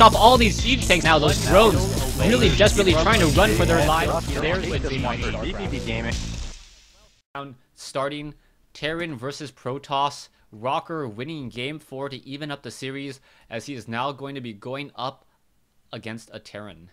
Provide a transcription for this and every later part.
chop all these siege tanks now. Those drones really desperately trying to run for their lives. There's Wednesday Night vVv Gaming. Starting Terran versus Protoss. Rocker winning game 4 to even up the series, as he is now going to be going up against a Terran.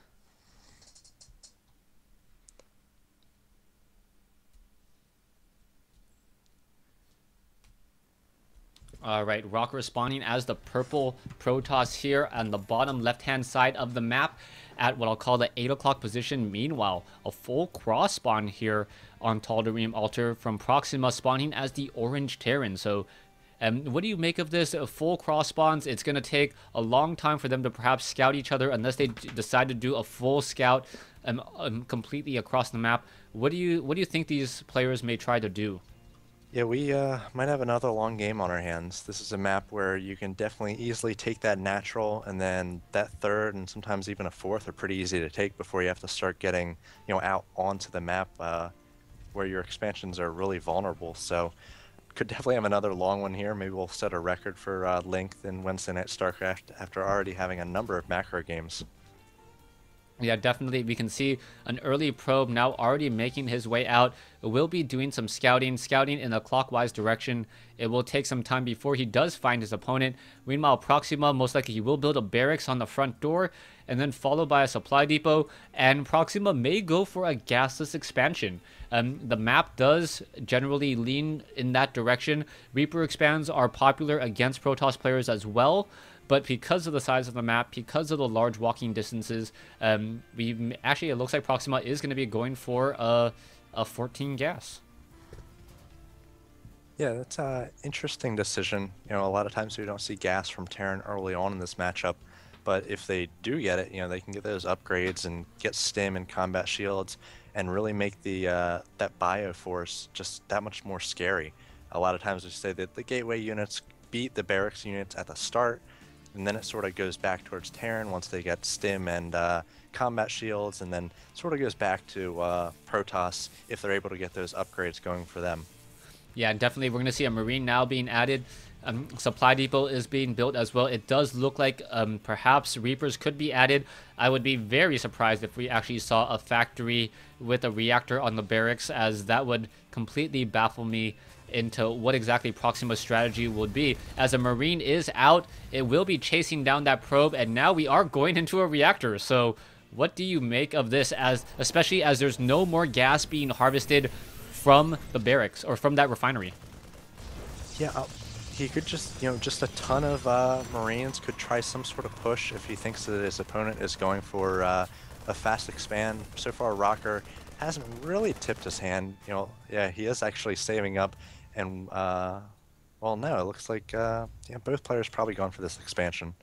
Alright, Rocker responding as the purple Protoss here on the bottom left-hand side of the map at what I'll call the 8 o'clock position. Meanwhile, a full cross spawn here on Tal'Darim Altar from Proxima spawning as the orange Terran. So what do you make of this? Full cross spawns, it's going to take a long time for them to perhaps scout each other unless they decide to do a full scout completely across the map. What do you think these players may try to do? Yeah, we might have another long game on our hands. This is a map where you can definitely easily take that natural, and then that third and sometimes even a fourth are pretty easy to take before you have to start getting, out onto the map where your expansions are really vulnerable. So could definitely have another long one here. Maybe we'll set a record for length in Wednesday Night Starcraft after already having a number of macro games. Yeah, definitely. We can see an early probe now already making his way out. Will be doing some scouting in a clockwise direction. It will take some time before he does find his opponent. Meanwhile, Proxima, most likely he will build a barracks on the front door and then followed by a supply depot. And Proxima may go for a gasless expansion. The map does generally lean in that direction. Reaper expands are popular against Protoss players as well. But because of the size of the map, because of the large walking distances, it looks like Proxima is going to be going for a 14 gas. Yeah, that's an interesting decision. A lot of times we don't see gas from Terran early on in this matchup, but if they do get it, they can get those upgrades and get stim and combat shields and really make the that bioforce just that much more scary. A lot of times we say that the gateway units beat the barracks units at the start, and then it sort of goes back towards Terran once they get stim and combat shields, and then sort of goes back to Protoss if they're able to get those upgrades going for them. Yeah, definitely. We're going to see a Marine now being added. Supply depot is being built as well. It does look like perhaps Reapers could be added. I would be very surprised if we actually saw a factory with a reactor on the barracks, as that would completely baffle me into what exactly Proxima's strategy would be. As a Marine is out, it will be chasing down that probe, and now we are going into a reactor. So what do you make of this, especially as there's no more gas being harvested from the barracks or from that refinery? Yeah, he could just, just a ton of Marines could try some sort of push if he thinks that his opponent is going for a fast expand. So far, Rocker hasn't really tipped his hand. Yeah, he is actually saving up. And, well, no, it looks like both players probably gone for this expansion.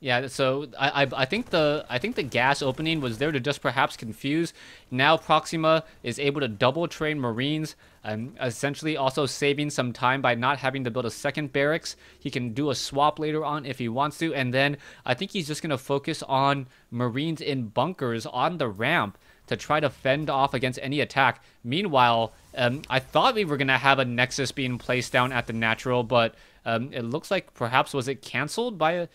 Yeah, so I think the gas opening was there to just perhaps confuse. Now Proxima is able to double train Marines, essentially also saving some time by not having to build a second barracks. He can do a swap later on if he wants to, and then I think he's just going to focus on Marines in bunkers on the ramp to try to fend off against any attack. Meanwhile, I thought we were going to have a Nexus being placed down at the natural, but it looks like perhaps was it canceled by a...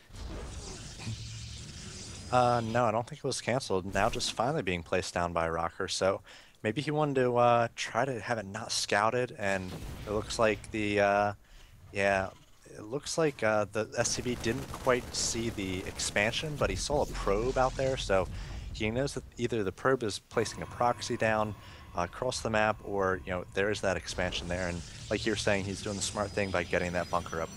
No, I don't think it was canceled. Now just finally being placed down by Rocker. So maybe he wanted to try to have it not scouted, and it looks like the the SCV didn't quite see the expansion, but he saw a probe out there, so he knows that either the probe is placing a proxy down across the map, or there is that expansion there, and like you're saying, he's doing the smart thing by getting that bunker up.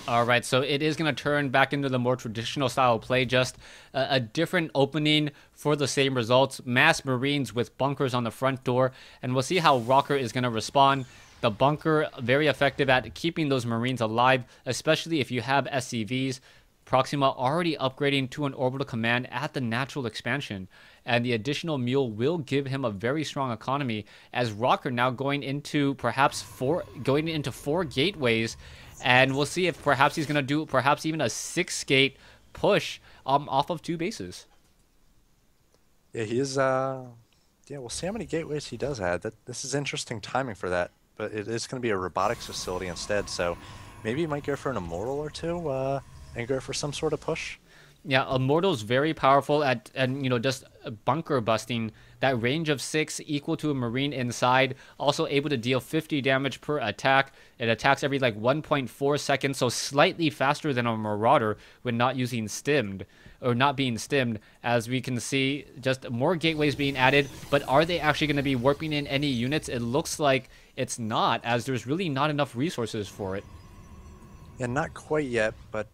All right, so it is going to turn back into the more traditional style of play, just a different opening for the same results. Mass Marines with bunkers on the front door, and we'll see how Rocker is going to respond. The bunker, very effective at keeping those Marines alive, especially if you have SCVs. Proxima already upgrading to an orbital command at the natural expansion, and the additional mule will give him a very strong economy, as Rocker now going into perhaps four gateways. And we'll see if perhaps he's going to do perhaps even a 6-gate push off of 2 bases. Yeah, he is. Yeah, we'll see how many gateways he does add. This is interesting timing for that, but it is going to be a robotics facility instead. So maybe he might go for an Immortal or two and go for some sort of push. Yeah, Immortal's very powerful at, and just bunker busting. That range of 6 equal to a Marine inside. Also able to deal 50 damage per attack. It attacks every like 1.4 seconds, so slightly faster than a Marauder when not using stimmed. Or not being stimmed. As we can see, just more gateways being added. But are they actually going to be warping in any units? It looks like it's not, as there's really not enough resources for it. Yeah, not quite yet, but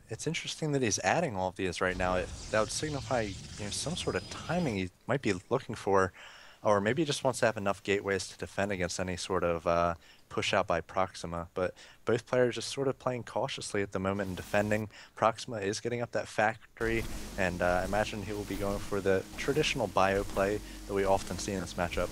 it's interesting that he's adding all of these right now. That would signify some sort of timing he might be looking for, or maybe he just wants to have enough gateways to defend against any sort of push out by Proxima. But both players just sort of playing cautiously at the moment and defending. Proxima is getting up that factory, and I imagine he will be going for the traditional bio play that we often see in this matchup.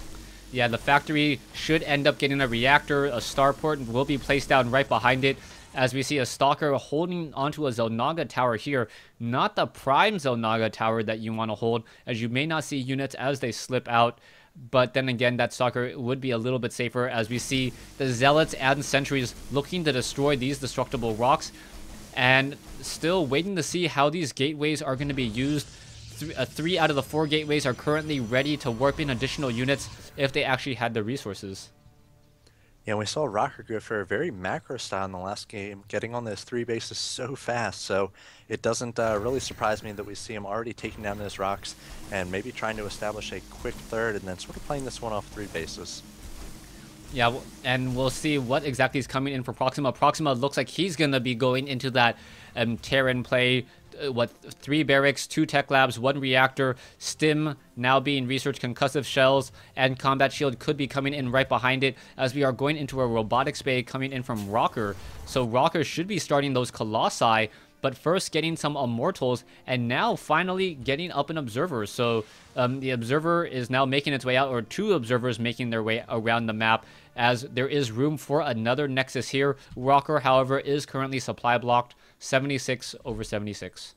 Yeah, the factory should end up getting a reactor. A starport will be placed down right behind it. As we see a Stalker holding onto a Zelnaga tower here. Not the prime Zelnaga tower that you want to hold, as you may not see units as they slip out. But then again, that Stalker would be a little bit safer, as we see the Zealots and Sentries looking to destroy these destructible rocks. And still waiting to see how these gateways are going to be used. 3 out of the 4 gateways are currently ready to warp in additional units if they actually had the resources. Yeah, we saw Rocker go for a very macro style in the last game, getting on those 3 bases so fast, so it doesn't really surprise me that we see him already taking down those rocks and maybe trying to establish a quick third and then sort of playing this one off 3 bases. Yeah, and we'll see what exactly is coming in for Proxima. Proxima looks like he's going to be going into that Terran play. 3 barracks, 2 tech labs, 1 reactor, stim now being research, concussive shells, and combat shield could be coming in right behind it, as we are going into a robotics bay coming in from Rocker. So Rocker should be starting those Colossi, but first getting some Immortals, and now finally getting up an Observer. So the Observer is now making its way out, or 2 Observers making their way around the map, as there is room for another Nexus here. Rocker, however, is currently supply blocked, 76 over 76.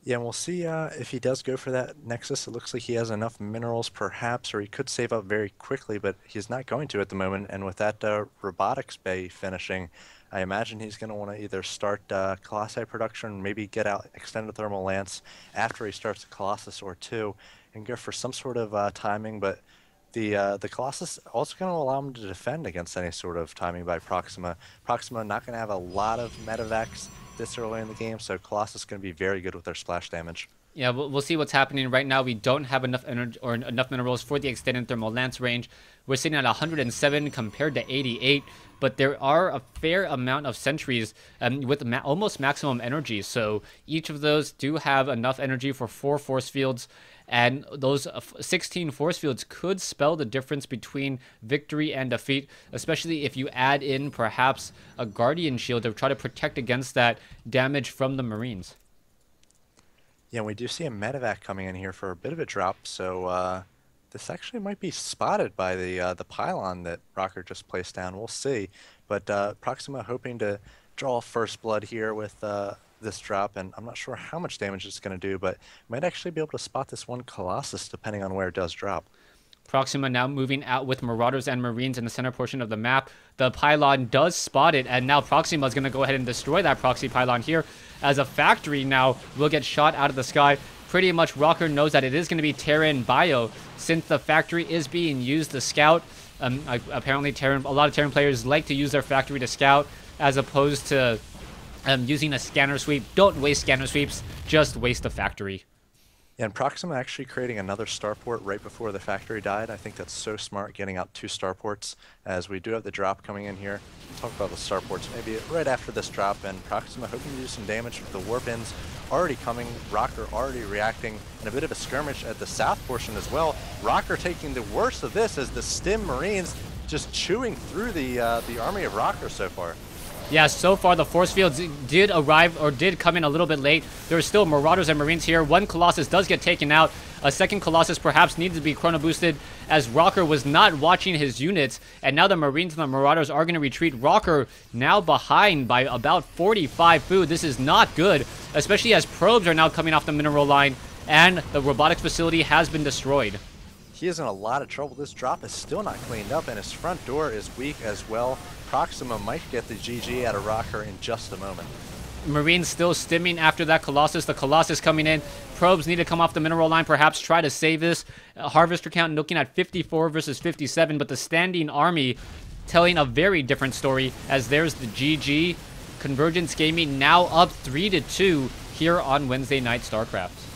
Yeah, and we'll see if he does go for that Nexus. It looks like he has enough minerals, perhaps, or he could save up very quickly, but he's not going to at the moment. And with that robotics bay finishing, I imagine he's going to want to either start Colossi production, maybe get out Extended Thermal Lance after he starts the Colossus or 2, and go for some sort of timing. But the Colossus also going to allow him to defend against any sort of timing by Proxima. Proxima not going to have a lot of medevacs this early in the game, so Colossus is going to be very good with their splash damage. Yeah, we'll see what's happening. Right now, we don't have enough energy or enough minerals for the extended thermal lance range. We're sitting at 107 compared to 88, but there are a fair amount of sentries with almost maximum energy. So each of those do have enough energy for 4 force fields, and those 16 force fields could spell the difference between victory and defeat, especially if you add in perhaps a Guardian Shield to try to protect against that damage from the Marines. Yeah, we do see a medevac coming in here for a bit of a drop, so this actually might be spotted by the pylon that Rocker just placed down. We'll see, but Proxima hoping to draw first blood here with this drop, and I'm not sure how much damage it's going to do, but might actually be able to spot this one Colossus depending on where it does drop. Proxima now moving out with Marauders and Marines in the center portion of the map. The pylon does spot it, and now Proxima is going to go ahead and destroy that proxy pylon here, as a factory now will get shot out of the sky. Pretty much Rocker knows that it is going to be Terran bio, since the factory is being used to scout. Apparently a lot of Terran players like to use their factory to scout, as opposed to using a scanner sweep. Don't waste scanner sweeps, just waste the factory. Yeah, and Proxima actually creating another starport right before the factory died. I think that's so smart, getting out 2 starports, as we do have the drop coming in here. We'll talk about the starports maybe right after this drop, and Proxima hoping to do some damage with the warp-ins already coming, Rocker already reacting, and a bit of a skirmish at the south portion as well. Rocker taking the worst of this as the Stim Marines just chewing through the army of Rocker so far. Yeah, so far the force fields did arrive, or did come in a little bit late. There's still Marauders and Marines here. 1 Colossus does get taken out. A second Colossus perhaps needs to be chrono boosted, as Rocker was not watching his units. And now the Marines and the Marauders are going to retreat. Rocker now behind by about 45 food. This is not good, especially as probes are now coming off the mineral line, and the robotics facility has been destroyed. he is in a lot of trouble. This drop is still not cleaned up, and his front door is weak as well. Proxima might get the GG out of Rocker in just a moment. Marine still stimming after that Colossus. The Colossus coming in. Probes need to come off the mineral line, perhaps try to save this. Harvester count looking at 54 versus 57, but the standing army telling a very different story, as there's the GG. Convergence Gaming now up 3-2 here on Wednesday Night Starcraft.